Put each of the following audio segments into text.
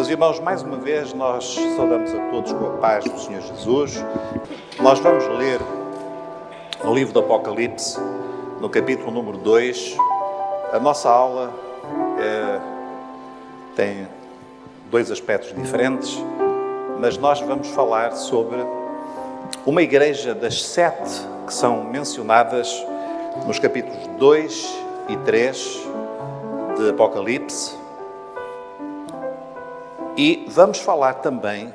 Meus irmãos, mais uma vez nós saudamos a todos com a paz do Senhor Jesus. Nós vamos ler o livro do Apocalipse, no capítulo número 2. A nossa aula tem dois aspectos diferentes, mas nós vamos falar sobre uma igreja das 7 que são mencionadas nos capítulos 2 e 3 de Apocalipse. E vamos falar também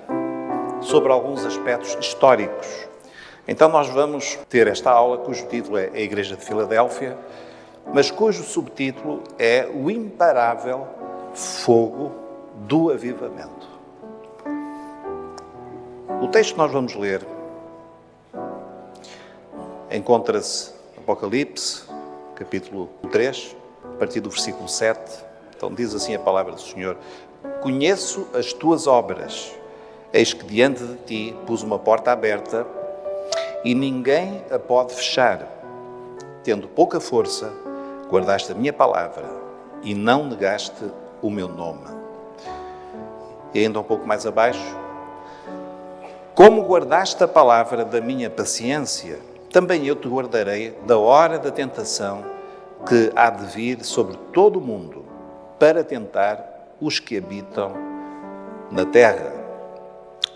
sobre alguns aspectos históricos. Então nós vamos ter esta aula cujo título é a Igreja de Filadélfia, mas cujo subtítulo é o imparável fogo do avivamento. O texto que nós vamos ler encontra-se no Apocalipse, capítulo 3, a partir do versículo 7. Então diz assim a palavra do Senhor: Conheço as tuas obras, eis que diante de ti pus uma porta aberta e ninguém a pode fechar. Tendo pouca força, guardaste a minha palavra e não negaste o meu nome. E ainda um pouco mais abaixo: Como guardaste a palavra da minha paciência, também eu te guardarei da hora da tentação que há de vir sobre todo o mundo, para tentar os que habitam na terra.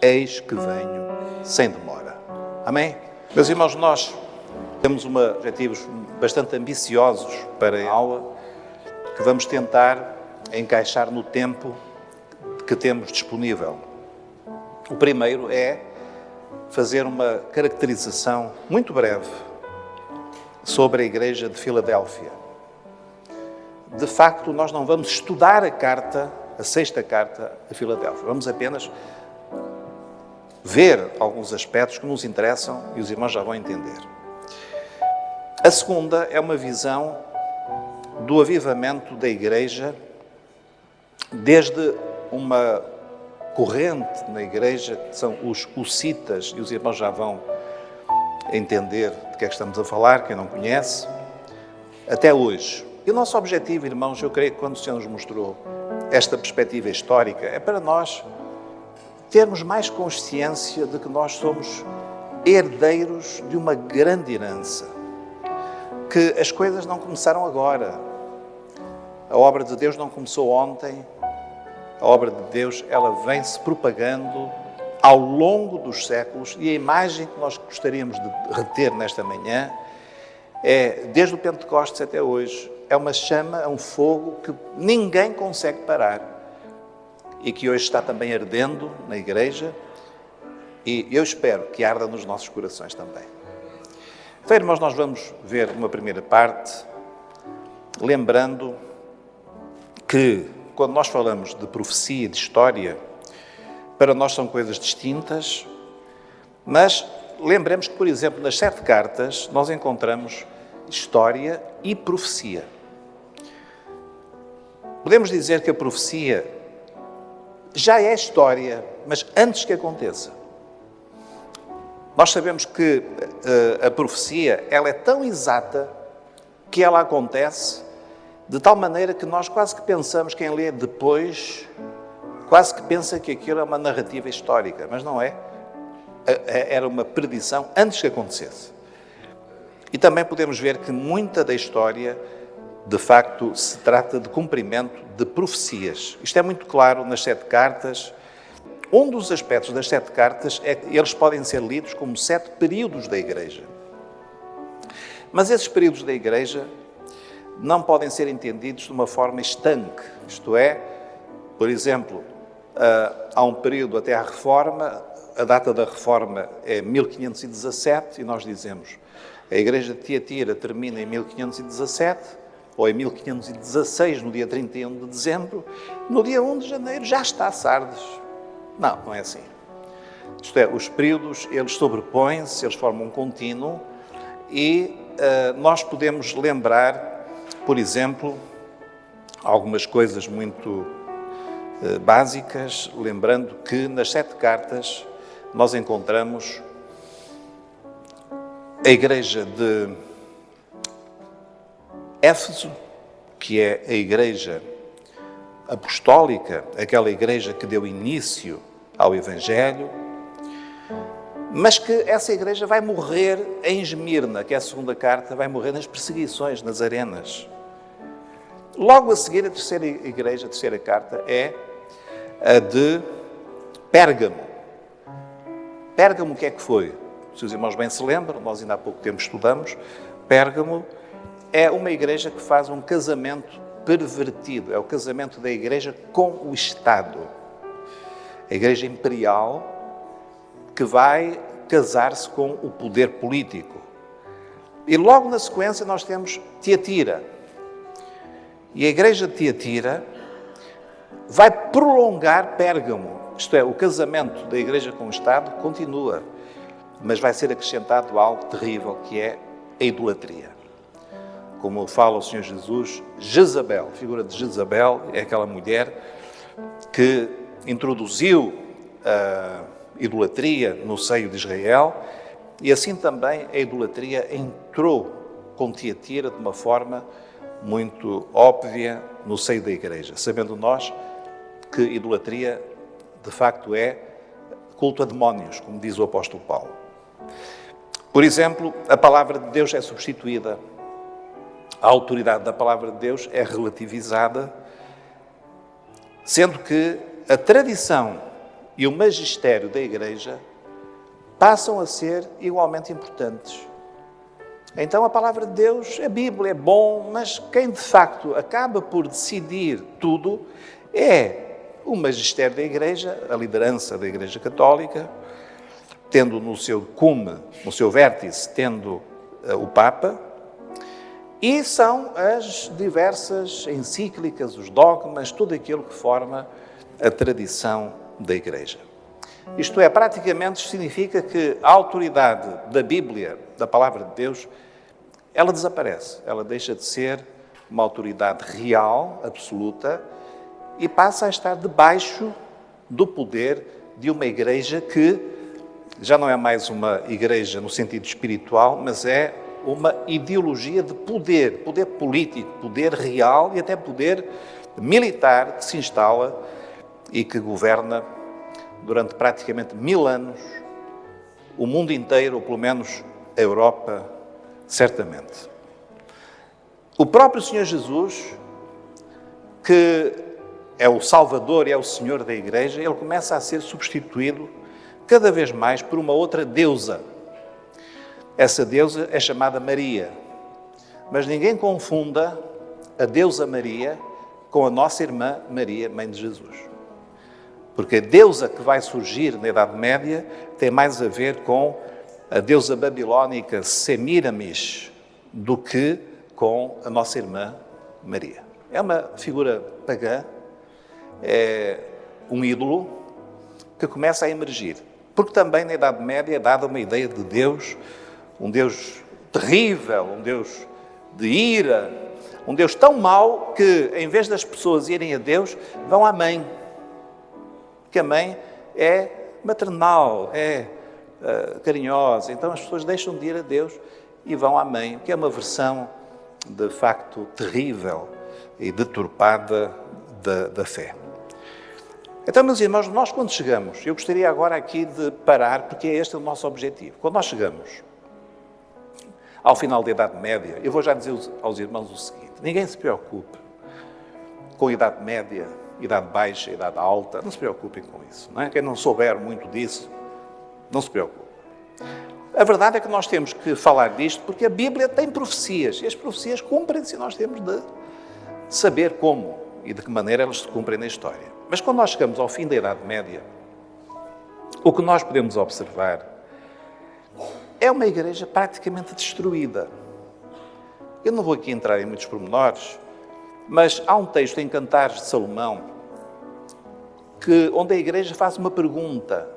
Eis que venho sem demora. Amém? Meus irmãos, nós temos objetivos bastante ambiciosos para a aula, que vamos tentar encaixar no tempo que temos disponível. O primeiro é fazer uma caracterização muito breve sobre a Igreja de Filadélfia. De facto, nós não vamos estudar a 6ª carta a Filadélfia. Vamos apenas ver alguns aspectos que nos interessam e os irmãos já vão entender. A segunda é uma visão do avivamento da Igreja, desde uma corrente na Igreja, que são os hussitas, e os irmãos já vão entender de que é que estamos a falar, quem não conhece, até hoje. E o nosso objetivo, irmãos, eu creio que quando o Senhor nos mostrou esta perspectiva histórica, é para nós termos mais consciência de que nós somos herdeiros de uma grande herança, que as coisas não começaram agora. A obra de Deus não começou ontem. A obra de Deus, ela vem se propagando ao longo dos séculos, e a imagem que nós gostaríamos de reter nesta manhã é, desde o Pentecostes até hoje, é uma chama, é um fogo que ninguém consegue parar e que hoje está também ardendo na Igreja, e eu espero que arda nos nossos corações também. Então, irmãos, nós vamos ver uma primeira parte, lembrando que quando nós falamos de profecia e de história, para nós são coisas distintas, mas lembremos que, por exemplo, nas 7 cartas nós encontramos história e profecia. Podemos dizer que a profecia já é história, mas antes que aconteça. Nós sabemos que a profecia, ela é tão exata que ela acontece de tal maneira que nós quase que pensamos, quem lê depois, quase que pensa que aquilo é uma narrativa histórica, mas não é. Era uma predição antes que acontecesse. E também podemos ver que muita da história, de facto, se trata de cumprimento de profecias. Isto é muito claro nas 7 cartas. Um dos aspectos das 7 cartas é que eles podem ser lidos como 7 períodos da Igreja. Mas esses períodos da Igreja não podem ser entendidos de uma forma estanque. Isto é, por exemplo, há um período até à Reforma, a data da Reforma é 1517, e nós dizemos a Igreja de Tiatira termina em 1517, ou em 1516, no dia 31 de dezembro, no dia 1 de janeiro já está Sardes. Não, não é assim. Isto é, os períodos, eles sobrepõem-se, eles formam um contínuo, e nós podemos lembrar, por exemplo, algumas coisas muito básicas, lembrando que nas 7 cartas nós encontramos a Igreja de Éfeso, que é a igreja apostólica, aquela igreja que deu início ao Evangelho, mas que essa igreja vai morrer em Esmirna, que é a segunda carta, vai morrer nas perseguições, nas arenas. Logo a seguir, a terceira igreja, a terceira carta, é a de Pérgamo. Pérgamo, o que é que foi? Se os irmãos bem se lembram, nós ainda há pouco tempo estudamos, Pérgamo é uma igreja que faz um casamento pervertido, é o casamento da igreja com o Estado. A igreja imperial que vai casar-se com o poder político. E logo na sequência nós temos Tiatira. E a igreja de Tiatira vai prolongar Pérgamo. Isto é, o casamento da igreja com o Estado continua, mas vai ser acrescentado algo terrível, que é a idolatria. Como fala o Senhor Jesus, Jezabel, a figura de Jezabel, é aquela mulher que introduziu a idolatria no seio de Israel, e assim também a idolatria entrou com Tiatira de uma forma muito óbvia no seio da igreja, sabendo nós que idolatria de facto é culto a demónios, como diz o apóstolo Paulo. Por exemplo, a palavra de Deus é substituída, a autoridade da palavra de Deus é relativizada, sendo que a tradição e o magistério da igreja passam a ser igualmente importantes. Então a palavra de Deus, a Bíblia é bom, mas quem de facto acaba por decidir tudo é o magistério da igreja, a liderança da igreja católica, tendo no seu cume, no seu vértice, tendo o Papa, e são as diversas encíclicas, os dogmas, tudo aquilo que forma a tradição da igreja. Isto é, praticamente significa que a autoridade da Bíblia, da palavra de Deus, ela desaparece, ela deixa de ser uma autoridade real, absoluta, e passa a estar debaixo do poder de uma igreja que já não é mais uma igreja no sentido espiritual, mas é uma ideologia de poder, poder político, poder real e até poder militar que se instala e que governa durante praticamente 1000 anos o mundo inteiro, ou pelo menos a Europa, certamente. O próprio Senhor Jesus, que é o Salvador e é o Senhor da Igreja, ele começa a ser substituído cada vez mais por uma outra deusa. Essa deusa é chamada Maria. Mas ninguém confunda a deusa Maria com a nossa irmã Maria, mãe de Jesus. Porque a deusa que vai surgir na Idade Média tem mais a ver com a deusa babilónica Semiramis do que com a nossa irmã Maria. É uma figura pagã, é um ídolo que começa a emergir. Porque também na Idade Média é dada uma ideia de Deus, um Deus terrível, um Deus de ira, um Deus tão mau que, em vez das pessoas irem a Deus, vão à mãe. Porque a mãe é maternal, é carinhosa. Então as pessoas deixam de ir a Deus e vão à mãe, que é uma versão, de facto, terrível e deturpada da fé. Então, meus irmãos, nós quando chegamos, eu gostaria agora aqui de parar, porque este é o nosso objetivo. Quando nós chegamos ao final da Idade Média, eu vou já dizer aos irmãos o seguinte: ninguém se preocupe com a Idade Média, Idade Baixa, Idade Alta, não se preocupem com isso, não é? Quem não souber muito disso, não se preocupe. A verdade é que nós temos que falar disto porque a Bíblia tem profecias, e as profecias cumprem-se e nós temos de saber como e de que maneira elas se cumprem na história. Mas quando nós chegamos ao fim da Idade Média, o que nós podemos observar é uma igreja praticamente destruída. Eu não vou aqui entrar em muitos pormenores, mas há um texto em Cantares de Salomão onde a igreja faz uma pergunta.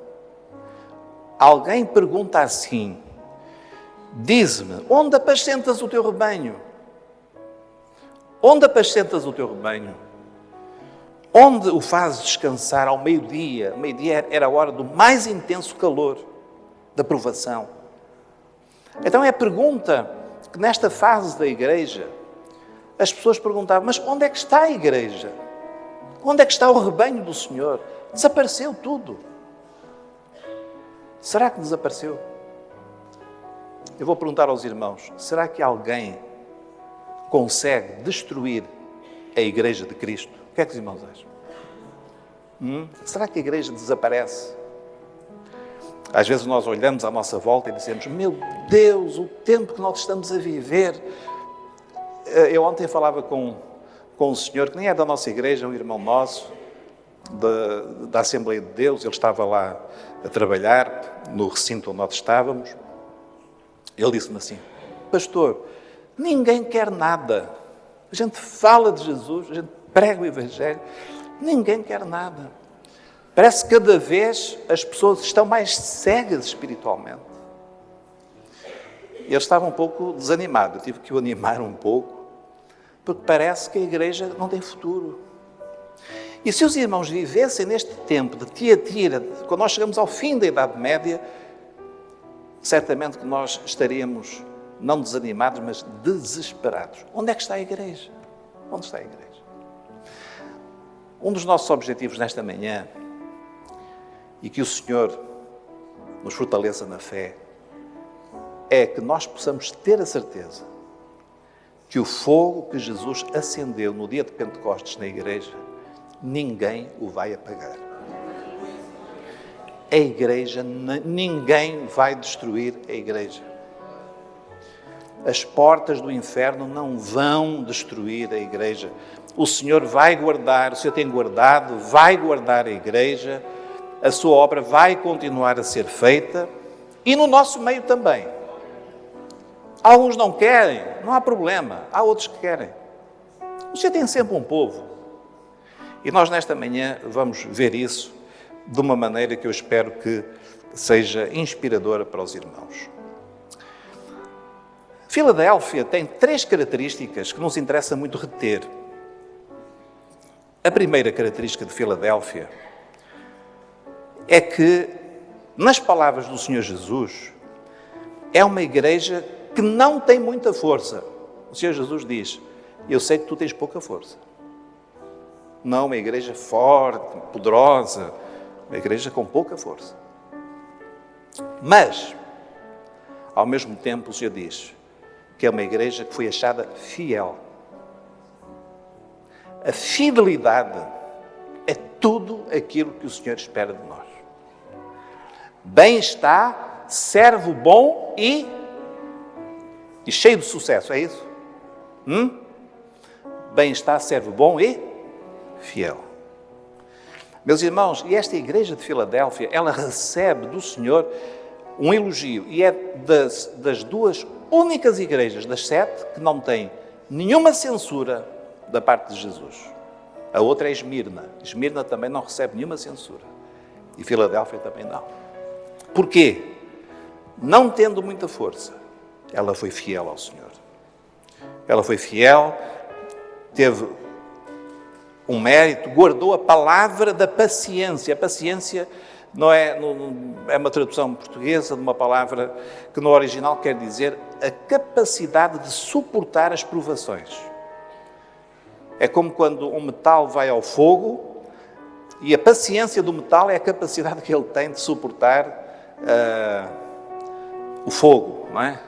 Alguém pergunta assim: diz-me, onde apacentas o teu rebanho? Onde apacentas o teu rebanho? Onde o fazes descansar ao meio-dia? O meio-dia era a hora do mais intenso calor, da provação. Então é a pergunta que nesta fase da igreja as pessoas perguntavam: mas onde é que está a igreja? Onde é que está o rebanho do Senhor? Desapareceu tudo. Será que desapareceu? Eu vou perguntar aos irmãos, será que alguém consegue destruir a Igreja de Cristo? O que é que os irmãos acham? Será que a Igreja desaparece? Às vezes nós olhamos à nossa volta e dizemos, meu Deus, o tempo que nós estamos a viver. Eu ontem falava com um senhor que nem é da nossa igreja, um irmão nosso, da Assembleia de Deus. Ele estava lá a trabalhar no recinto onde nós estávamos. Ele disse-me assim, pastor, ninguém quer nada. A gente fala de Jesus, a gente prega o Evangelho, ninguém quer nada. Parece que cada vez as pessoas estão mais cegas espiritualmente. Ele estava um pouco desanimado, eu tive que o animar um pouco, porque parece que a igreja não tem futuro. E se os irmãos vivessem neste tempo de Tiatira, quando nós chegamos ao fim da Idade Média, certamente que nós estaríamos não desanimados, mas desesperados. Onde é que está a igreja? Onde está a igreja? Um dos nossos objetivos nesta manhã, e que o Senhor nos fortaleça na fé, é que nós possamos ter a certeza que o fogo que Jesus acendeu no dia de Pentecostes na igreja, ninguém o vai apagar. A igreja, ninguém vai destruir a igreja. As portas do inferno não vão destruir a igreja. O Senhor vai guardar, o Senhor tem guardado, vai guardar a igreja, a sua obra vai continuar a ser feita e no nosso meio também. Alguns não querem, não há problema, há outros que querem. O Senhor tem sempre um povo. E nós nesta manhã vamos ver isso de uma maneira que eu espero que seja inspiradora para os irmãos. Filadélfia tem 3 características que nos interessa muito reter. A primeira característica de Filadélfia é que, nas palavras do Senhor Jesus, é uma igreja que não tem muita força. O Senhor Jesus diz, eu sei que tu tens pouca força. Não uma igreja forte, poderosa, uma igreja com pouca força. Mas, ao mesmo tempo, o Senhor diz que é uma igreja que foi achada fiel. A fidelidade é tudo aquilo que o Senhor espera de nós. Bem está, servo bom e cheio de sucesso, é isso? Bem está, servo bom e fiel. Meus irmãos, e esta igreja de Filadélfia, ela recebe do Senhor um elogio, e é das 2 únicas igrejas, das 7, que não tem nenhuma censura da parte de Jesus. A outra é Esmirna. Esmirna também não recebe nenhuma censura. E Filadélfia também não. Porquê? Não tendo muita força, ela foi fiel ao Senhor. Ela foi fiel, teve um mérito, guardou a palavra da paciência. A paciência não é uma tradução portuguesa de uma palavra que no original quer dizer a capacidade de suportar as provações. É como quando um metal vai ao fogo e a paciência do metal é a capacidade que ele tem de suportar o fogo, não é?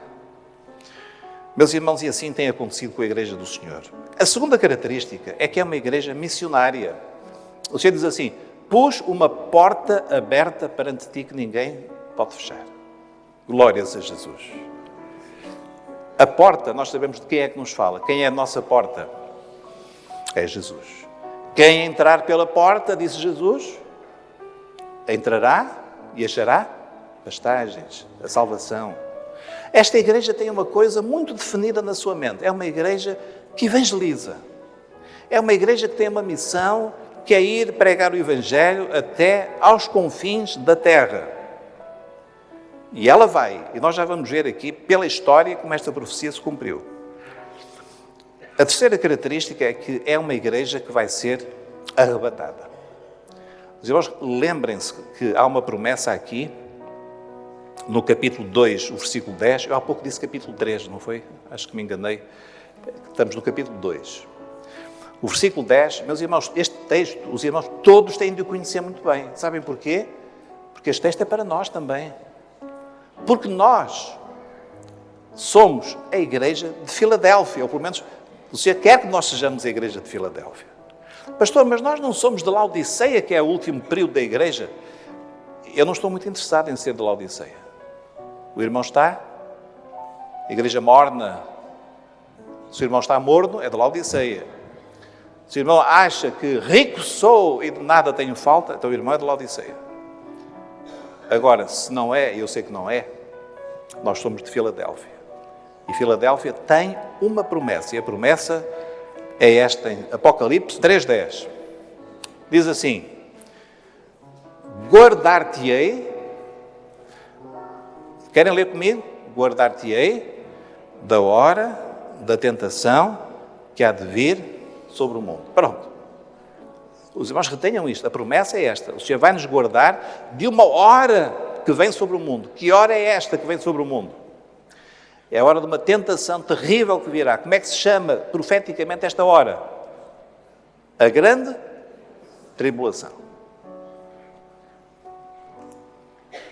Meus irmãos, e assim tem acontecido com a Igreja do Senhor. A segunda característica é que é uma igreja missionária. O Senhor diz assim, pus uma porta aberta perante ti que ninguém pode fechar. Glórias a Jesus. A porta, nós sabemos de quem é que nos fala. Quem é a nossa porta? É Jesus. Quem entrar pela porta, disse Jesus, entrará e achará pastagens, a salvação. Esta igreja tem uma coisa muito definida na sua mente. É uma igreja que evangeliza. É uma igreja que tem uma missão, que é ir pregar o Evangelho até aos confins da terra. E ela vai. E nós já vamos ver aqui, pela história, como esta profecia se cumpriu. A terceira característica é que é uma igreja que vai ser arrebatada. Os irmãos, lembrem-se que há uma promessa aqui, no capítulo 2, o versículo 10, eu há pouco disse capítulo 3, não foi? Acho que me enganei. Estamos no capítulo 2. O versículo 10, meus irmãos, este texto, os irmãos todos têm de o conhecer muito bem. Sabem porquê? Porque este texto é para nós também. Porque nós somos a igreja de Filadélfia, ou pelo menos o Senhor quer que nós sejamos a igreja de Filadélfia. Pastor, mas nós não somos de Laodiceia, que é o último período da igreja? Eu não estou muito interessado em ser de Laodiceia. O irmão está? A igreja morna. Se o irmão está morno, é de Laodiceia. Se o irmão acha que rico sou e de nada tenho falta, então o irmão é de Laodiceia. Agora, se não é, e eu sei que não é, nós somos de Filadélfia. E Filadélfia tem uma promessa, e a promessa é esta em Apocalipse 3:10. Diz assim: guardar-te-ei, querem ler comigo? Guardar-te-ei da hora da tentação que há de vir sobre o mundo. Pronto. Os irmãos retenham isto, a promessa é esta: o Senhor vai nos guardar de uma hora que vem sobre o mundo. Que hora é esta que vem sobre o mundo? É a hora de uma tentação terrível que virá. Como é que se chama profeticamente esta hora? A grande tribulação.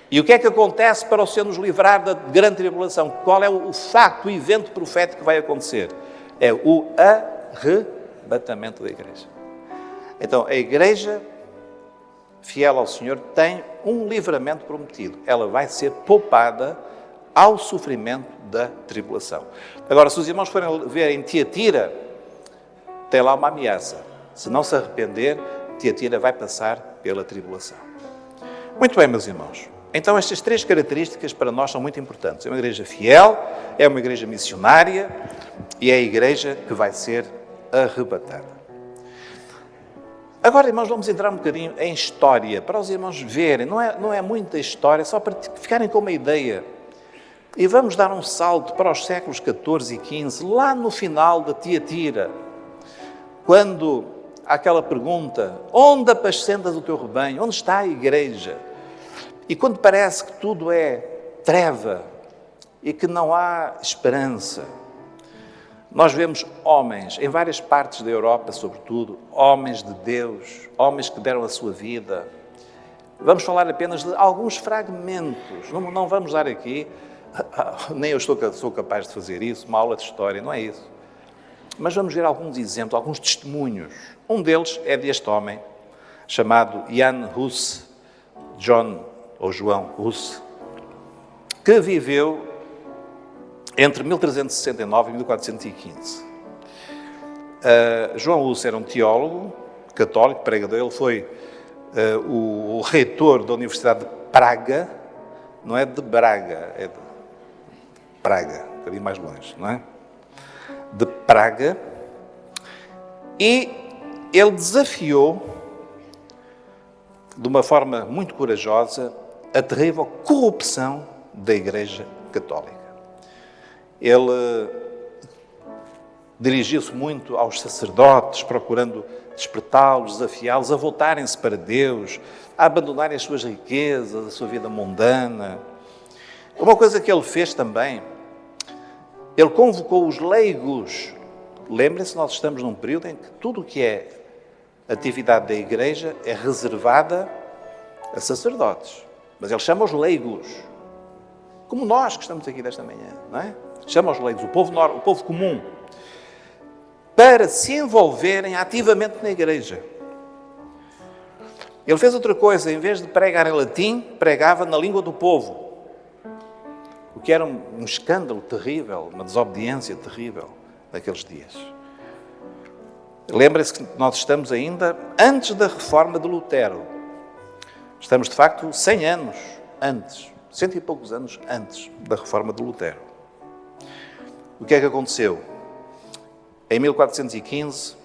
E o que é que acontece para o Senhor nos livrar da grande tribulação? Qual é o facto, o evento profético que vai acontecer? É o arrebatamento da igreja. Então, a igreja fiel ao Senhor tem um livramento prometido. Ela vai ser poupada ao sofrimento da tribulação. Agora, se os irmãos forem ver em Tiatira, tem lá uma ameaça. Se não se arrepender, Tiatira vai passar pela tribulação. Muito bem, meus irmãos. Então, estas três características para nós são muito importantes. É uma igreja fiel, é uma igreja missionária e é a igreja que vai ser arrebatada. Agora, irmãos, vamos entrar um bocadinho em história, para os irmãos verem. Não é muita história, só para ficarem com uma ideia. E vamos dar um salto para os séculos XIV e XV, lá no final da Tiatira, quando há aquela pergunta: onde apacentas o teu rebanho? Onde está a igreja? E quando parece que tudo é treva e que não há esperança, nós vemos homens, em várias partes da Europa, sobretudo, homens de Deus, homens que deram a sua vida. Vamos falar apenas de alguns fragmentos, não vamos dar aqui, nem eu sou capaz de fazer isso, uma aula de história, não é isso. Mas vamos ver alguns exemplos, alguns testemunhos. Um deles é deste homem, chamado Jan Hus, João Hus, que viveu entre 1369 e 1415. João Hus era um teólogo católico, pregador. Ele foi o reitor da Universidade de Praga, não é de Braga, é de Praga, um bocadinho mais longe, não é? De Praga. E ele desafiou, de uma forma muito corajosa, a terrível corrupção da Igreja Católica. Ele dirigiu-se muito aos sacerdotes, procurando despertá-los, desafiá-los a voltarem-se para Deus, a abandonarem as suas riquezas, a sua vida mundana. Uma coisa que ele fez também, ele convocou os leigos. Lembrem-se, nós estamos num período em que tudo o que é atividade da Igreja é reservada a sacerdotes. Mas ele chama os leigos, como nós que estamos aqui desta manhã, não é? Chama os leigos, o povo comum, para se envolverem ativamente na Igreja. Ele fez outra coisa, em vez de pregar em latim, pregava na língua do povo, o que era um escândalo terrível, uma desobediência terrível naqueles dias. Lembrem-se que nós estamos ainda antes da reforma de Lutero. Estamos, de facto, 100 anos antes, 100 e poucos anos antes da reforma de Lutero. O que é que aconteceu? Em 1415,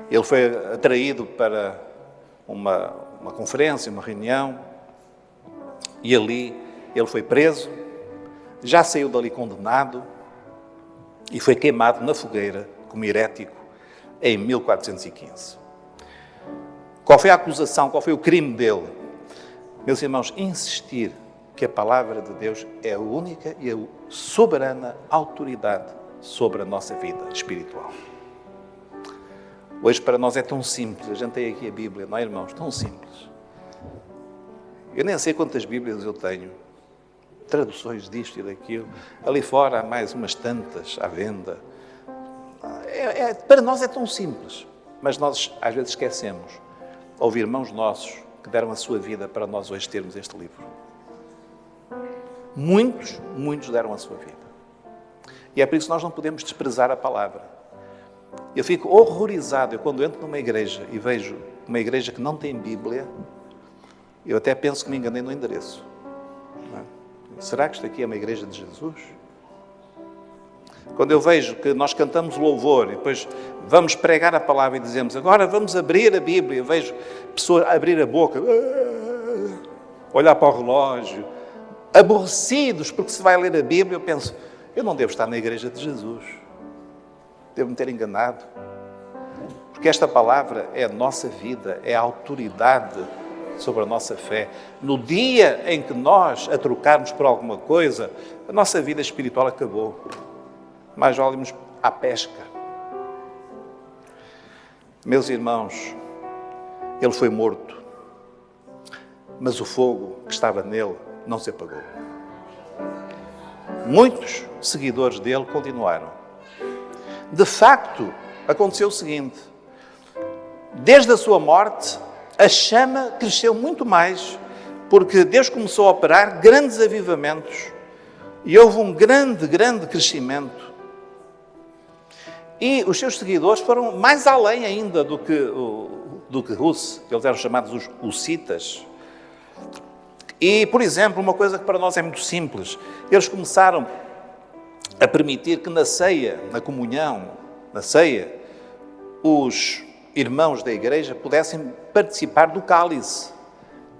ele foi atraído para uma conferência, uma reunião, e ali ele foi preso, já saiu dali condenado e foi queimado na fogueira como herético em 1415. Qual foi a acusação? Qual foi o crime dele? Meus irmãos, insistir que a palavra de Deus é a única e a soberana autoridade sobre a nossa vida espiritual. Hoje para nós é tão simples. A gente tem aqui a Bíblia, não é, irmãos? Tão simples. Eu nem sei quantas Bíblias eu tenho. Traduções disto e daquilo. Ali fora há mais umas tantas à venda. Para nós é tão simples. Mas nós às vezes esquecemos. Houve irmãos nossos que deram a sua vida para nós hoje termos este livro. Muitos deram a sua vida. E é por isso que nós não podemos desprezar a palavra. Eu fico horrorizado, eu quando entro numa igreja e vejo uma igreja que não tem Bíblia, eu até penso que me enganei no endereço. Não é? Será que isto aqui é uma igreja de Jesus? Quando eu vejo que nós cantamos louvor e depois vamos pregar a palavra e dizemos agora vamos abrir a Bíblia, eu vejo pessoas abrir a boca, olhar para o relógio, aborrecidos porque se vai ler a Bíblia, eu penso, eu não devo estar na igreja de Jesus. Devo me ter enganado. Porque esta palavra é a nossa vida, é a autoridade sobre a nossa fé. No dia em que nós a trocarmos por alguma coisa, a nossa vida espiritual acabou. Mais vale irmos à pesca. Meus irmãos, ele foi morto, mas o fogo que estava nele não se apagou. Muitos seguidores dele continuaram. De facto, aconteceu o seguinte, desde a sua morte, a chama cresceu muito mais, porque Deus começou a operar grandes avivamentos e houve um grande crescimento. E os seus seguidores foram mais além ainda do que Rus, eles eram chamados os hussitas. E, por exemplo, uma coisa que para nós é muito simples, eles começaram a permitir que na ceia, na comunhão, na ceia, os irmãos da igreja pudessem participar do cálice,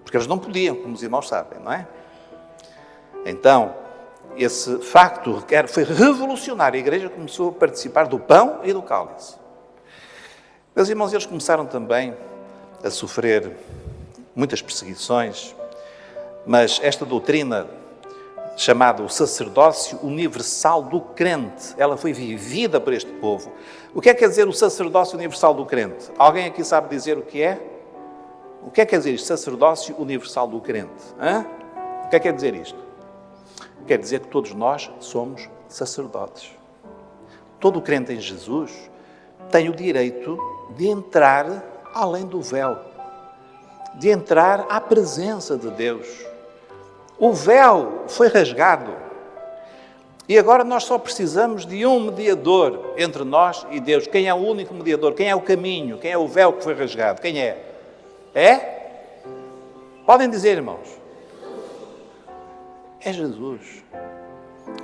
porque eles não podiam, como os irmãos sabem, não é? Então, esse facto foi revolucionário. A igreja começou a participar do pão e do cálice. Meus irmãos, eles começaram também a sofrer muitas perseguições, mas esta doutrina, chamada o sacerdócio universal do crente, ela foi vivida por este povo. O que é que quer dizer o sacerdócio universal do crente? Alguém aqui sabe dizer o que é? O que é que quer dizer isto? Sacerdócio universal do crente. Hã? O que é que quer dizer isto? Quer dizer que todos nós somos sacerdotes. Todo crente em Jesus tem o direito de entrar além do véu, de entrar à presença de Deus. O véu foi rasgado e agora nós só precisamos de um mediador entre nós e Deus. Quem é o único mediador? Quem é o caminho? Quem é o véu que foi rasgado? Quem é? É? Podem dizer, irmãos? É Jesus.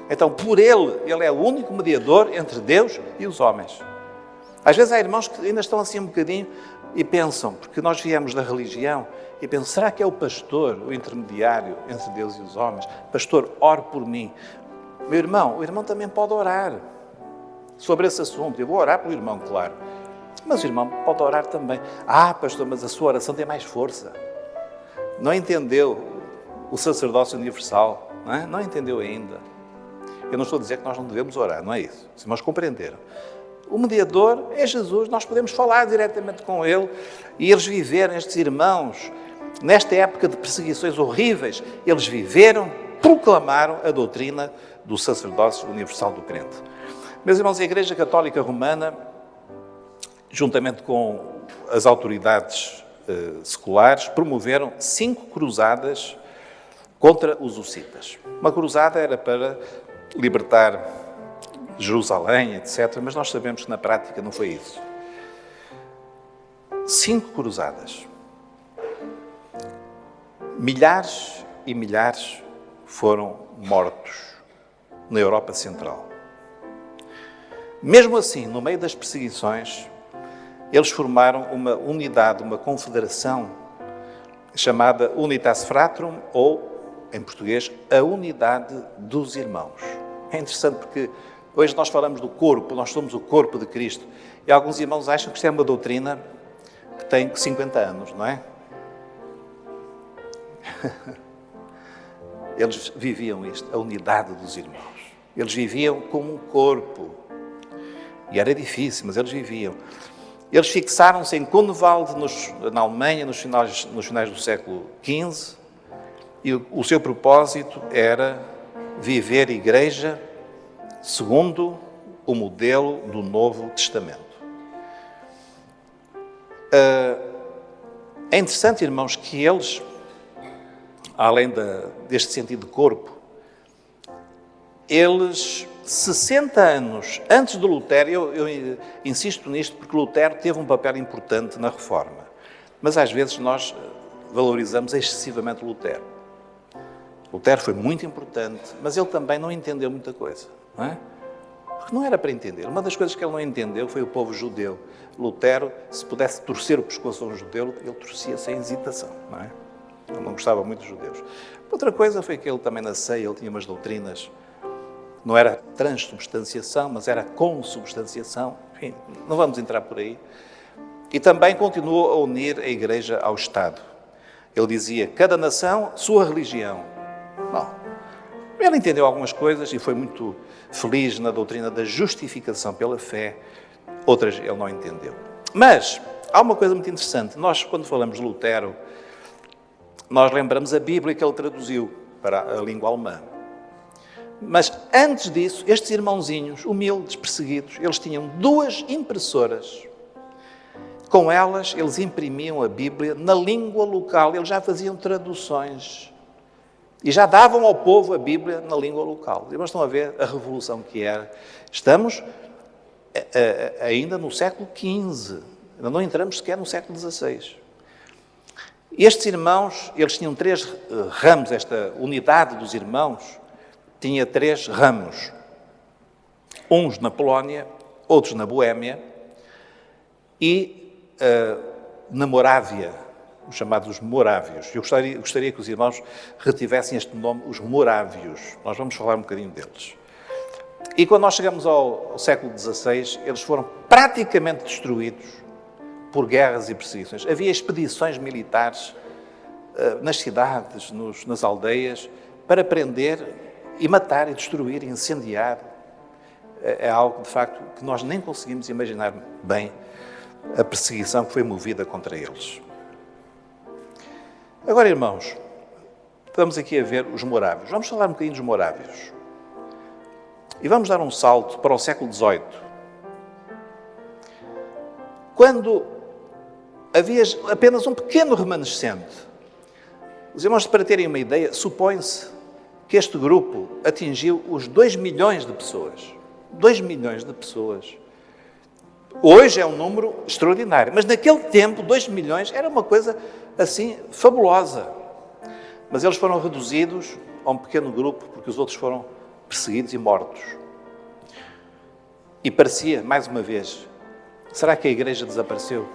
Então, por Ele é o único mediador entre Deus e os homens. Às vezes há irmãos que ainda estão assim um bocadinho e pensam, porque nós viemos da religião, e pensam, será que é o pastor, o intermediário entre Deus e os homens? Pastor, ore por mim. Meu irmão, o irmão também pode orar sobre esse assunto. Eu vou orar pelo irmão, claro. Mas o irmão pode orar também. Ah, pastor, mas a sua oração tem mais força. Não entendeu o sacerdócio universal, não é? Não entendeu ainda. Eu não estou a dizer que nós não devemos orar, não é isso. Se nós compreenderam. O mediador é Jesus, nós podemos falar diretamente com Ele e eles viveram, estes irmãos, nesta época de perseguições horríveis, eles viveram, proclamaram a doutrina do sacerdócio universal do crente. Meus irmãos, a Igreja Católica Romana, juntamente com as autoridades seculares, promoveram 5 cruzadas contra os hussitas. Uma cruzada era para libertar Jerusalém, etc. Mas nós sabemos que na prática não foi isso. 5 cruzadas. Milhares e milhares foram mortos na Europa Central. Mesmo assim, no meio das perseguições, eles formaram uma unidade, uma confederação chamada Unitas Fratrum, ou, em português, a unidade dos irmãos. É interessante porque hoje nós falamos do corpo, nós somos o corpo de Cristo. E alguns irmãos acham que isto é uma doutrina que tem 50 anos, não é? Eles viviam isto, a unidade dos irmãos. Eles viviam como um corpo. E era difícil, mas eles viviam. Eles fixaram-se em Grunewald, na Alemanha, nos finais do século XV, e o seu propósito era viver igreja segundo o modelo do Novo Testamento. É interessante, irmãos, que eles, além deste sentido de corpo, eles, 60 anos antes de Lutero, eu insisto nisto porque Lutero teve um papel importante na Reforma, mas às vezes nós valorizamos excessivamente Lutero. Lutero foi muito importante, mas ele também não entendeu muita coisa, não é? Porque não era para entender. Uma das coisas que ele não entendeu foi o povo judeu. Lutero, se pudesse torcer o pescoço a um judeu, ele torcia sem hesitação, não é? Ele não gostava muito dos judeus. Outra coisa foi que ele também na ceia, ele tinha umas doutrinas, não era transubstanciação, mas era consubstanciação. Enfim, não vamos entrar por aí. E também continuou a unir a Igreja ao Estado. Ele dizia, cada nação, sua religião. Bom, ele entendeu algumas coisas e foi muito feliz na doutrina da justificação pela fé. Outras ele não entendeu. Mas há uma coisa muito interessante. Nós, quando falamos de Lutero, nós lembramos a Bíblia que ele traduziu para a língua alemã. Mas antes disso, estes irmãozinhos, humildes, perseguidos, eles tinham 2 impressoras. Com elas, eles imprimiam a Bíblia na língua local. Eles já faziam traduções. E já davam ao povo a Bíblia na língua local. E estão a ver a revolução que era. Estamos ainda no século XV. Ainda não entramos sequer no século XVI. Estes irmãos, eles tinham 3 ramos. Esta unidade dos irmãos tinha 3 ramos. Uns na Polónia, outros na Boémia e na Morávia, os chamados morávios. Eu gostaria que os irmãos retivessem este nome, os morávios. Nós vamos falar um bocadinho deles. E quando nós chegamos ao século XVI, eles foram praticamente destruídos por guerras e perseguições. Havia expedições militares nas cidades, nas aldeias, para prender e matar e destruir e incendiar. É algo, de facto, que nós nem conseguimos imaginar bem a perseguição que foi movida contra eles. Agora, irmãos, estamos aqui a ver os morávios. Vamos falar um bocadinho dos morávios. E vamos dar um salto para o século XVIII. Quando havia apenas um pequeno remanescente. Os irmãos, para terem uma ideia, supõe-se que este grupo atingiu os 2 milhões de pessoas. 2 milhões de pessoas. Hoje é um número extraordinário, mas naquele tempo 2 milhões era uma coisa assim fabulosa. Mas eles foram reduzidos a um pequeno grupo porque os outros foram perseguidos e mortos. E parecia, mais uma vez, será que a Igreja desapareceu?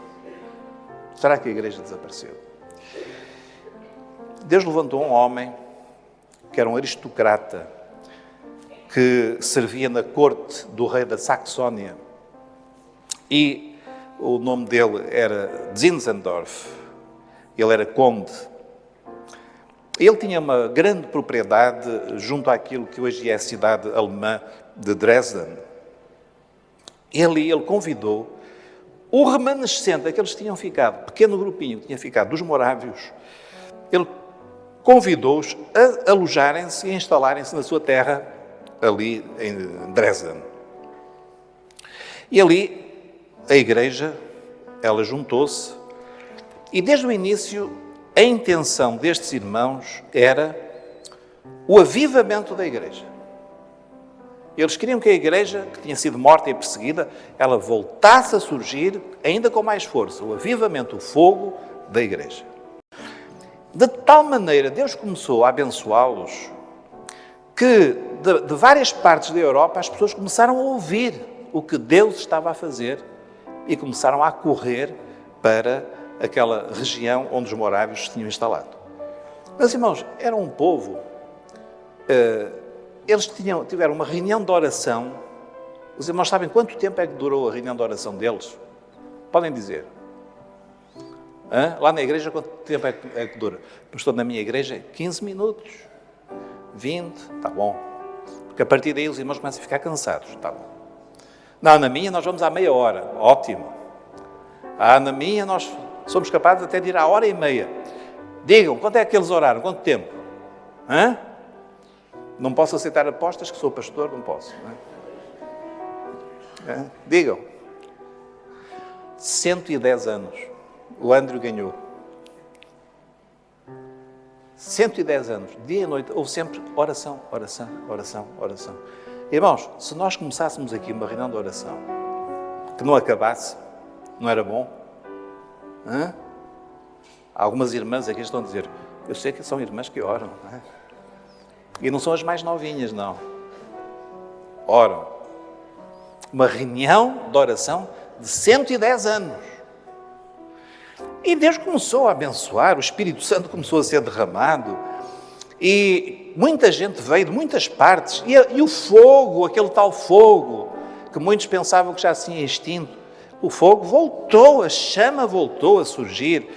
Será que a Igreja desapareceu? Deus levantou um homem que era um aristocrata que servia na corte do rei da Saxónia. E o nome dele era Zinzendorf. Ele era conde. Ele tinha uma grande propriedade junto àquilo que hoje é a cidade alemã de Dresden. Ele convidou o remanescente, aqueles que tinham ficado, pequeno grupinho que tinha ficado, dos morávios, ele convidou-os a alojarem-se e a instalarem-se na sua terra, ali em Dresden. E ali a Igreja, ela juntou-se, e desde o início a intenção destes irmãos era o avivamento da Igreja. Eles queriam que a Igreja, que tinha sido morta e perseguida, ela voltasse a surgir ainda com mais força, o avivamento, o fogo da Igreja. De tal maneira, Deus começou a abençoá-los, que de várias partes da Europa as pessoas começaram a ouvir o que Deus estava a fazer e começaram a correr para aquela região onde os morávios se tinham instalado. Meus irmãos, era um povo, eles tiveram uma reunião de oração. Os irmãos sabem quanto tempo é que durou a reunião de oração deles? Podem dizer. Lá na igreja, quanto tempo é que dura? Pastor, na minha igreja, 15 minutos, 20, está bom. Porque a partir daí os irmãos começam a ficar cansados, está bom. Não, na minha nós vamos à meia hora, ótimo. A Ana minha, nós somos capazes até de ir à 1h30. Digam, quanto é que eles oraram? Quanto tempo? Hã? Não posso aceitar apostas, que sou pastor, não posso. Não é? Digam. 110 anos. O Andrew ganhou. 110 anos. Dia e noite. Houve sempre oração, oração, oração, oração. Irmãos, se nós começássemos aqui uma reunião de oração, que não acabasse, não era bom? Hã? Algumas irmãs aqui estão a dizer, eu sei que são irmãs que oram, não é? E não são as mais novinhas, não. Oram. Uma reunião de oração de 110 anos. E Deus começou a abençoar, o Espírito Santo começou a ser derramado, e muita gente veio de muitas partes, e o fogo, aquele tal fogo, que muitos pensavam que já se tinha extinto, o fogo voltou, a chama voltou a surgir.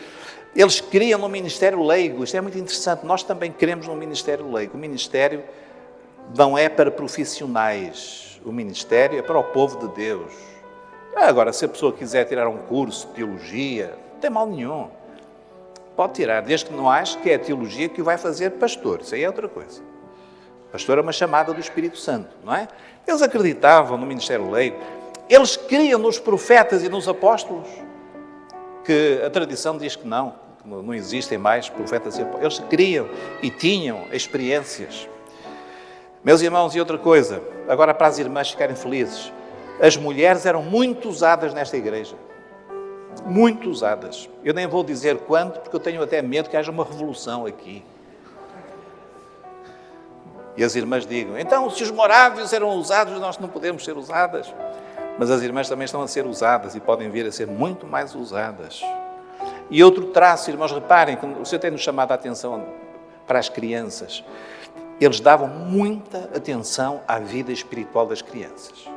Eles criam no ministério leigo, isto é muito interessante, nós também queremos no ministério leigo. O ministério não é para profissionais, o ministério é para o povo de Deus. Agora, se a pessoa quiser tirar um curso de teologia, não tem mal nenhum, pode tirar, desde que não ache que é a teologia que o vai fazer pastor, isso aí é outra coisa. Pastor é uma chamada do Espírito Santo, não é? Eles acreditavam no ministério leigo, eles criam nos profetas e nos apóstolos, que a tradição diz que não existem mais profetas e apóstolos. Eles criam e tinham experiências. Meus irmãos, e outra coisa, agora para as irmãs ficarem felizes, as mulheres eram muito usadas nesta igreja. Muito usadas. Eu nem vou dizer quanto, porque eu tenho até medo que haja uma revolução aqui. E as irmãs digam, então se os morávios eram usados, nós não podemos ser usadas. Mas as irmãs também estão a ser usadas e podem vir a ser muito mais usadas. E outro traço, irmãos, reparem, que o Senhor tem-nos chamado a atenção para as crianças. Eles davam muita atenção à vida espiritual das crianças.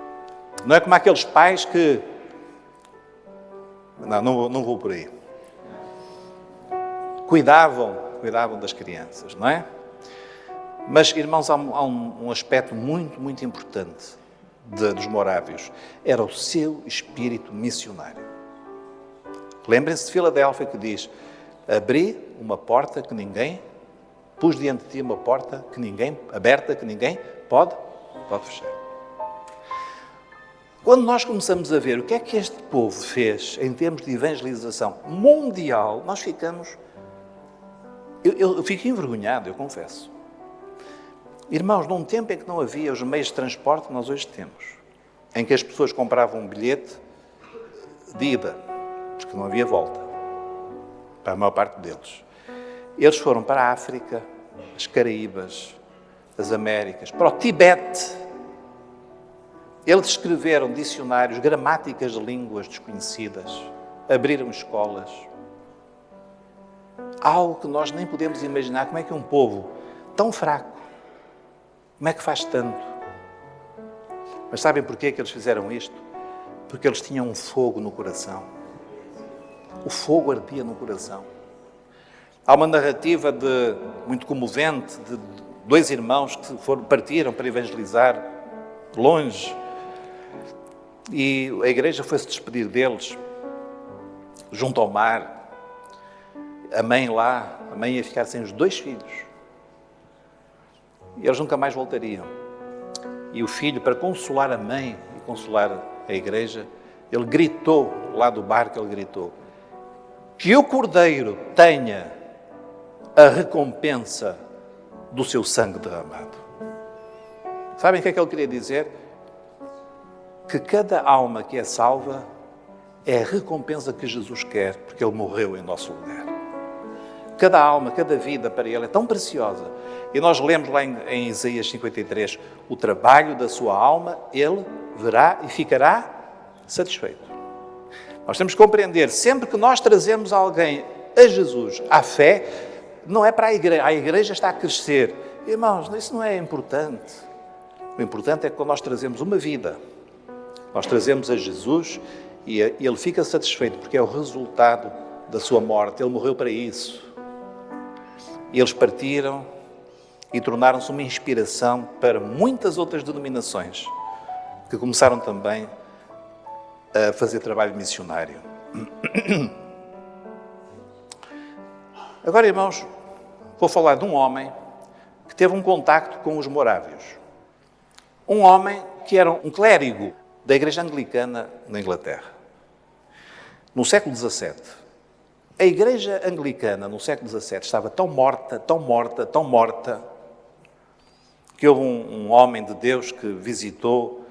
Não é como aqueles pais que... Não vou por aí. Cuidavam das crianças, não é? Mas, irmãos, há um aspecto muito, muito importante dos morávios. Era o seu espírito missionário. Lembrem-se de Filadélfia, que diz, abri uma porta que ninguém, pus diante de ti uma porta que ninguém, aberta, que ninguém pode fechar. Quando nós começamos a ver o que é que este povo fez em termos de evangelização mundial, nós ficamos... Eu fico envergonhado, eu confesso. Irmãos, num tempo em que não havia os meios de transporte que nós hoje temos, em que as pessoas compravam um bilhete de ida, porque não havia volta, para a maior parte deles. Eles foram para a África, as Caraíbas, as Américas, para o Tibete. Eles escreveram dicionários, gramáticas de línguas desconhecidas, abriram escolas. Algo que nós nem podemos imaginar, como é que um povo tão fraco, como é que faz tanto? Mas sabem porquê que eles fizeram isto? Porque eles tinham um fogo no coração. O fogo ardia no coração. Há uma narrativa muito comovente de dois irmãos que partiram para evangelizar longe. E a igreja foi-se despedir deles, junto ao mar. A mãe ia ficar sem os 2 filhos. E eles nunca mais voltariam. E o filho, para consolar a mãe e consolar a igreja, ele gritou, lá do barco ele gritou, que o cordeiro tenha a recompensa do seu sangue derramado. Sabem o que é que ele queria dizer? Que cada alma que é salva é a recompensa que Jesus quer, porque Ele morreu em nosso lugar. Cada alma, cada vida para Ele é tão preciosa. E nós lemos lá em Isaías 53, o trabalho da sua alma, Ele verá e ficará satisfeito. Nós temos que compreender, sempre que nós trazemos alguém a Jesus, à fé, não é para a igreja está a crescer. Irmãos, isso não é importante. O importante é que quando nós trazemos uma vida, nós trazemos a Jesus e Ele fica satisfeito porque é o resultado da sua morte. Ele morreu para isso. E eles partiram e tornaram-se uma inspiração para muitas outras denominações que começaram também a fazer trabalho missionário. Agora, irmãos, vou falar de um homem que teve um contacto com os morávios. Um homem que era um clérigo da Igreja Anglicana na Inglaterra. No século XVII. A Igreja Anglicana, no século XVII, estava tão morta, que houve um homem de Deus que visitou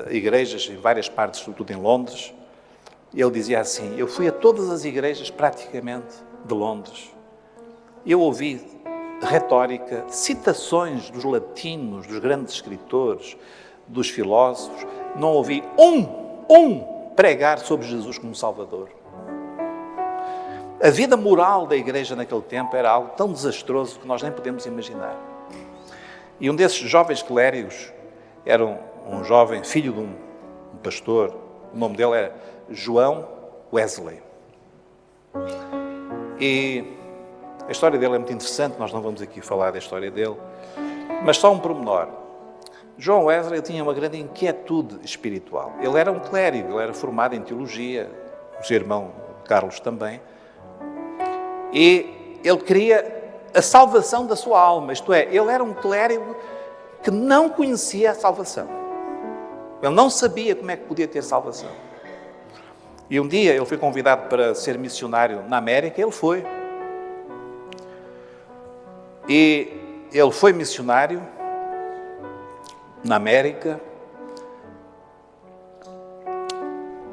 igrejas em várias partes, sobretudo em Londres. E ele dizia assim: eu fui a todas as igrejas, praticamente, de Londres. Eu ouvi retórica, citações dos latinos, dos grandes escritores, dos filósofos. Não ouvi um pregar sobre Jesus como Salvador. A vida moral da igreja naquele tempo era algo tão desastroso que nós nem podemos imaginar. E um desses jovens clérigos era um jovem filho de um pastor. O nome dele era João Wesley. E a história dele é muito interessante, nós não vamos aqui falar da história dele, mas só um pormenor. João Wesley tinha uma grande inquietude espiritual. Ele era um clérigo, ele era formado em teologia, o seu irmão Carlos também, e ele queria a salvação da sua alma, isto é, ele era um clérigo que não conhecia a salvação. Ele não sabia como é que podia ter salvação. E um dia ele foi convidado para ser missionário na América, ele foi. E ele foi missionário na América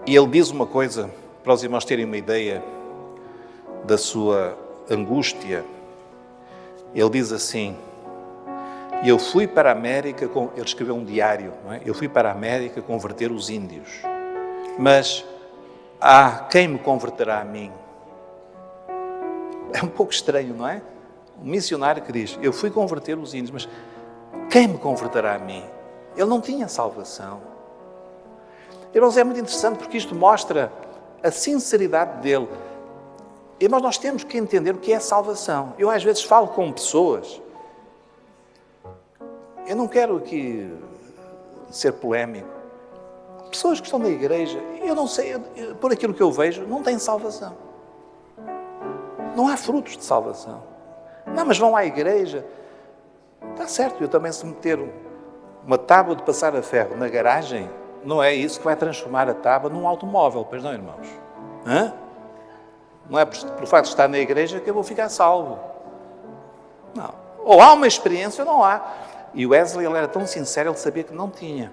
e ele diz uma coisa, para os irmãos terem uma ideia da sua angústia. Ele diz assim: eu fui para a América, ele escreveu um diário, não é? Eu fui para a América converter os índios, mas quem me converterá a mim? É um pouco estranho, não é? Um missionário que diz: eu fui converter os índios, mas quem me converterá a mim? Ele não tinha salvação. Irmãos, é muito interessante porque isto mostra a sinceridade dele. Irmãos, nós temos que entender o que é salvação. Eu às vezes falo com pessoas, eu não quero aqui ser polémico, pessoas que estão na igreja, eu não sei, por aquilo que eu vejo, não têm salvação. Não há frutos de salvação. Não, mas vão à igreja. Está certo, eu também, se meter uma tábua de passar a ferro na garagem, não é isso que vai transformar a tábua num automóvel, pois não, irmãos? Hã? Não é pelo facto de estar na igreja que eu vou ficar salvo. Não. Ou há uma experiência ou não há. E o Wesley, ele era tão sincero, ele sabia que não tinha.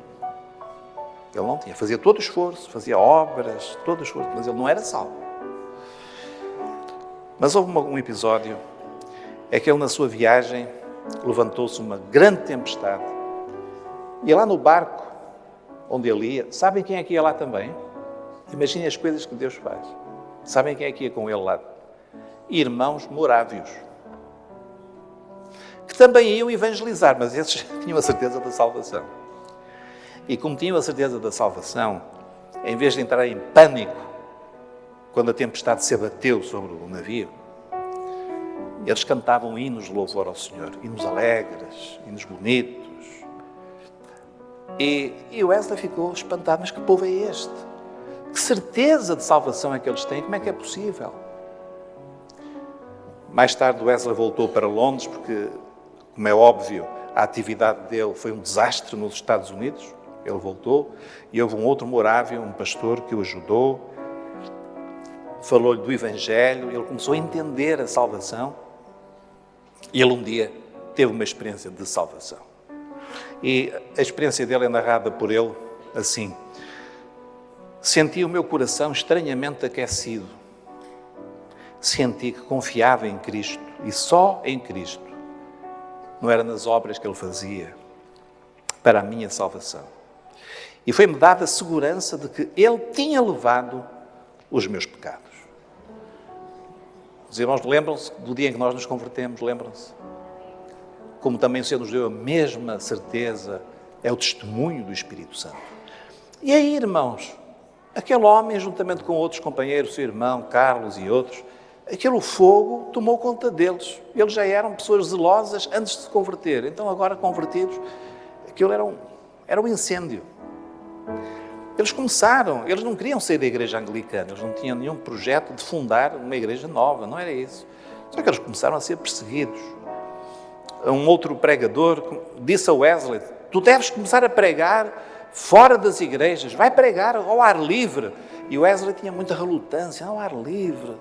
Ele não tinha. Fazia todo o esforço, fazia obras, todo o esforço, mas ele não era salvo. Mas houve um episódio, é que ele, na sua viagem, levantou-se uma grande tempestade. E lá no barco onde ele ia, sabem quem é que ia lá também? Imaginem as coisas que Deus faz. Sabem quem é que ia com ele lá? Irmãos morávios. Que também iam evangelizar, mas esses tinham a certeza da salvação. E como tinham a certeza da salvação, em vez de entrar em pânico, quando a tempestade se abateu sobre o navio, eles cantavam hinos de louvor ao Senhor, hinos alegres, hinos bonitos. E o Wesley ficou espantado, mas que povo é este? Que certeza de salvação é que eles têm? Como é que é possível? Mais tarde o Wesley voltou para Londres, porque, como é óbvio, a atividade dele foi um desastre nos Estados Unidos. Ele voltou e houve um outro morávio, um pastor, que o ajudou, falou-lhe do Evangelho, ele começou a entender a salvação e ele um dia teve uma experiência de salvação. E a experiência dele é narrada por ele assim: senti o meu coração estranhamente aquecido, senti que confiava em Cristo e só em Cristo, não era nas obras que ele fazia, para a minha salvação. E foi-me dada a segurança de que Ele tinha levado os meus pecados. Os irmãos lembram-se do dia em que nós nos convertemos, lembram-se? Como também o Senhor nos deu a mesma certeza, é o testemunho do Espírito Santo. E aí, irmãos, aquele homem, juntamente com outros companheiros, seu irmão, Carlos e outros, aquele fogo tomou conta deles. Eles já eram pessoas zelosas antes de se converter. Então, agora convertidos, aquilo era um incêndio. Eles começaram, eles não queriam sair da igreja anglicana, eles não tinham nenhum projeto de fundar uma igreja nova, não era isso. Só que eles começaram a ser perseguidos. Um outro pregador disse a Wesley: tu deves começar a pregar fora das igrejas, vai pregar ao ar livre. E Wesley tinha muita relutância: ao ar livre,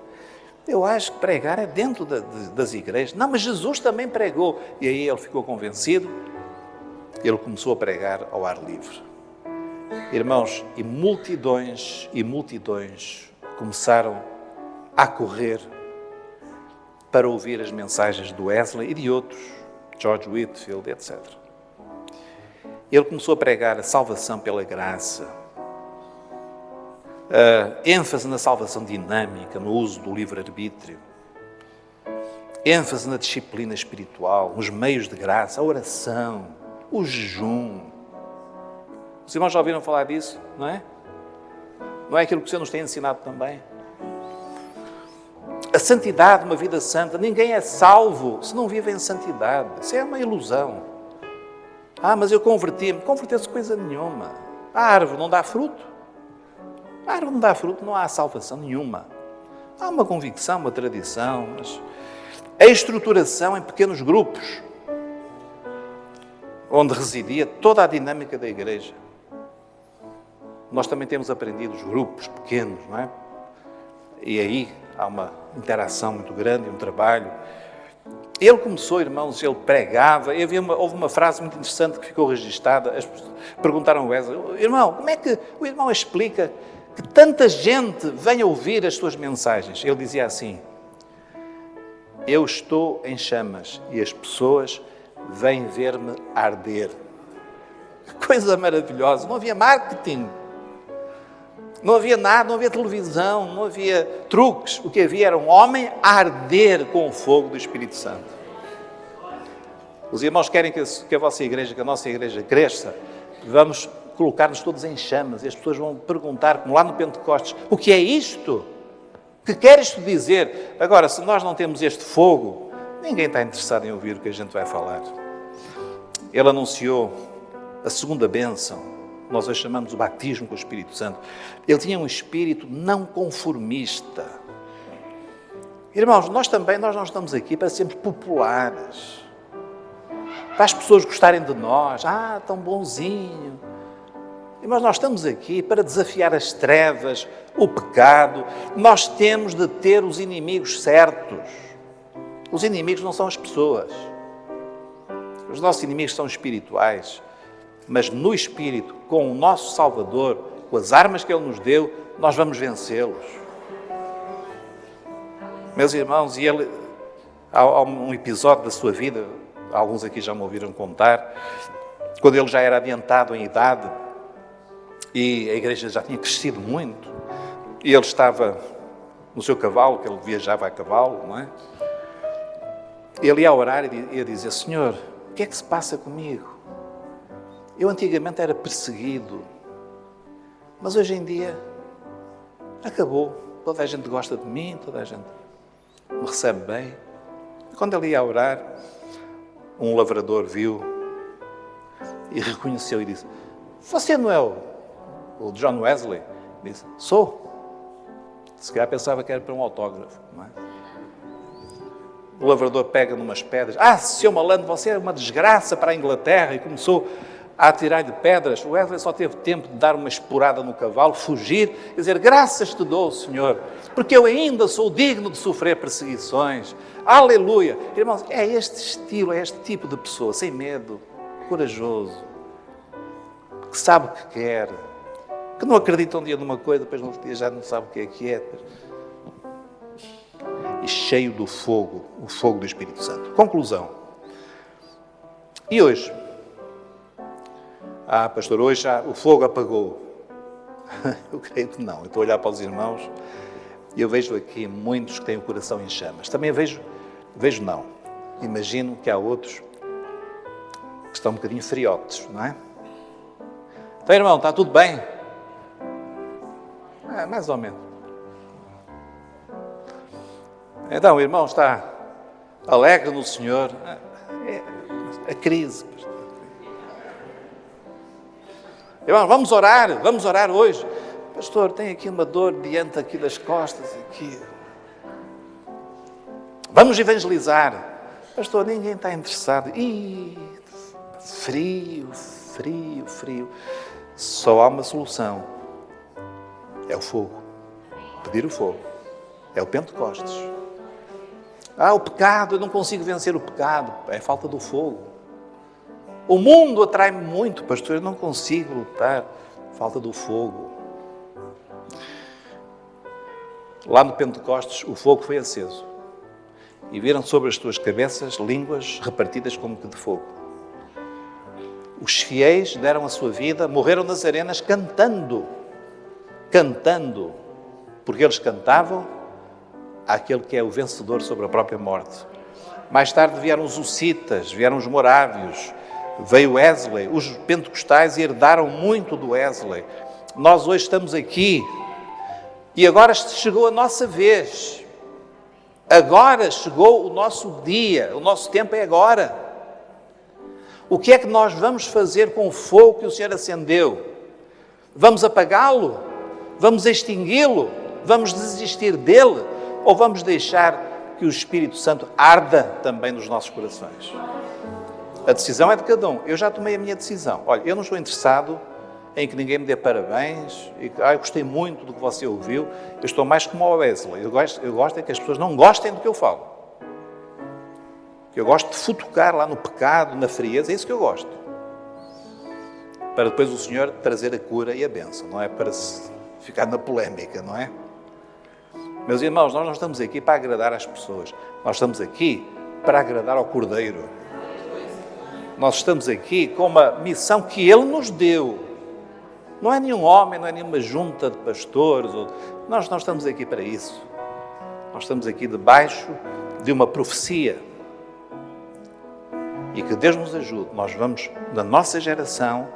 eu acho que pregar é dentro das igrejas. Não, mas Jesus também pregou. E aí ele ficou convencido, ele começou a pregar ao ar livre. Irmãos, e multidões começaram a correr para ouvir as mensagens do Wesley e de outros, George Whitefield, etc. Ele começou a pregar a salvação pela graça, a ênfase na salvação dinâmica, no uso do livre-arbítrio, ênfase na disciplina espiritual, nos meios de graça, a oração, o jejum. Os irmãos já ouviram falar disso, não é? Não é aquilo que o Senhor nos tem ensinado também? A santidade, uma vida santa. Ninguém é salvo se não vive em santidade. Isso é uma ilusão. Mas eu converti-me. Converter-se coisa nenhuma. A árvore não dá fruto. A árvore não dá fruto, não há salvação nenhuma. Há uma convicção, uma tradição, mas a estruturação em pequenos grupos, onde residia toda a dinâmica da igreja. Nós também temos aprendido os grupos pequenos, não é? E aí há uma interação muito grande, um trabalho. Ele começou, irmãos, ele pregava, e houve uma frase muito interessante que ficou registada. Perguntaram ao Wesley: irmão, como é que o irmão explica que tanta gente vem ouvir as suas mensagens? Ele dizia assim: eu estou em chamas e as pessoas vêm ver-me arder. Que coisa maravilhosa! Não havia marketing. Não havia nada, não havia televisão, não havia truques. O que havia era um homem a arder com o fogo do Espírito Santo. Os irmãos querem que a vossa igreja, que a nossa igreja cresça. Vamos colocar-nos todos em chamas e as pessoas vão perguntar, como lá no Pentecostes: o que é isto? O que quer isto dizer? Agora, se nós não temos este fogo, ninguém está interessado em ouvir o que a gente vai falar. Ele anunciou a segunda bênção. Nós a chamamos o batismo com o Espírito Santo. Ele tinha um espírito não conformista. Irmãos, nós não estamos aqui para sermos populares, para as pessoas gostarem de nós. Tão bonzinho. Irmãos, nós estamos aqui para desafiar as trevas, o pecado. Nós temos de ter os inimigos certos. Os inimigos não são as pessoas. Os nossos inimigos são espirituais. Mas no Espírito, com o nosso Salvador, com as armas que Ele nos deu, nós vamos vencê-los. Meus irmãos, há um episódio da sua vida, alguns aqui já me ouviram contar, quando ele já era adiantado em idade e a igreja já tinha crescido muito, e ele estava no seu cavalo, que ele viajava a cavalo, não é? Ele ia orar e ia dizer: Senhor, o que é que se passa comigo? Eu antigamente era perseguido, mas hoje em dia acabou. Toda a gente gosta de mim, toda a gente me recebe bem. E quando ele ia orar, um lavrador viu e reconheceu e disse: você não é o John Wesley? Ele disse: sou. Se calhar pensava que era para um autógrafo, não é? O lavrador pega numas pedras: seu malandro, você é uma desgraça para a Inglaterra, e começou a atirar-lhe pedras. O Wesley só teve tempo de dar uma esporada no cavalo, fugir e dizer: graças te dou, Senhor, porque eu ainda sou digno de sofrer perseguições. Aleluia! Irmãos, é este estilo, é este tipo de pessoa, sem medo, corajoso, que sabe o que quer, que não acredita um dia numa coisa, depois no outro dia já não sabe o que é. E cheio do fogo, o fogo do Espírito Santo. Conclusão. E hoje? Pastor, hoje já o fogo apagou. Eu creio que não. Eu estou a olhar para os irmãos e eu vejo aqui muitos que têm o coração em chamas. Também vejo não. Imagino que há outros que estão um bocadinho friotes, não é? Então, irmão, está tudo bem? Mais ou menos. Então, o irmão está alegre no Senhor. A crise. Vamos orar hoje. Pastor, tem aqui uma dor diante aqui das costas. Aqui. Vamos evangelizar. Pastor, ninguém está interessado. Frio. Só há uma solução. É o fogo. Pedir o fogo. É o Pentecostes. O pecado, eu não consigo vencer o pecado. É falta do fogo. O mundo atrai-me muito, pastor, eu não consigo lutar. Falta do fogo. Lá no Pentecostes, o fogo foi aceso. E viram sobre as tuas cabeças línguas repartidas como que de fogo. Os fiéis deram a sua vida, morreram nas arenas cantando, porque eles cantavam àquele que é o vencedor sobre a própria morte. Mais tarde vieram os hussitas, vieram os morávios, veio Wesley, os pentecostais herdaram muito do Wesley. Nós hoje estamos aqui e agora chegou a nossa vez. Agora chegou o nosso dia, o nosso tempo é agora. O que é que nós vamos fazer com o fogo que o Senhor acendeu? Vamos apagá-lo? Vamos extingui-lo? Vamos desistir dele? Ou vamos deixar que o Espírito Santo arda também nos nossos corações? A decisão é de cada um. Eu já tomei a minha decisão. Olha, eu não estou interessado em que ninguém me dê parabéns. Eu gostei muito do que você ouviu. Eu estou mais como o Wesley. Eu gosto é que as pessoas não gostem do que eu falo. Eu gosto de futucar lá no pecado, na frieza. É isso que eu gosto. Para depois o Senhor trazer a cura e a bênção. Não é para ficar na polémica, não é? Meus irmãos, nós não estamos aqui para agradar às pessoas. Nós estamos aqui para agradar ao Cordeiro. Nós estamos aqui com uma missão que Ele nos deu. Não é nenhum homem, não é nenhuma junta de pastores. Nós não estamos aqui para isso. Nós estamos aqui debaixo de uma profecia. E que Deus nos ajude. Nós vamos, na nossa geração,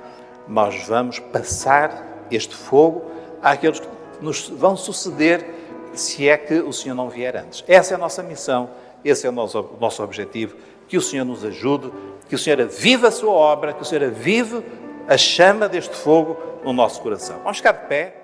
nós vamos passar este fogo àqueles que nos vão suceder se é que o Senhor não vier antes. Essa é a nossa missão, esse é o nosso objetivo. Que o Senhor nos ajude, que o Senhor avive a sua obra, que o Senhor avive a chama deste fogo no nosso coração. Vamos ficar de pé.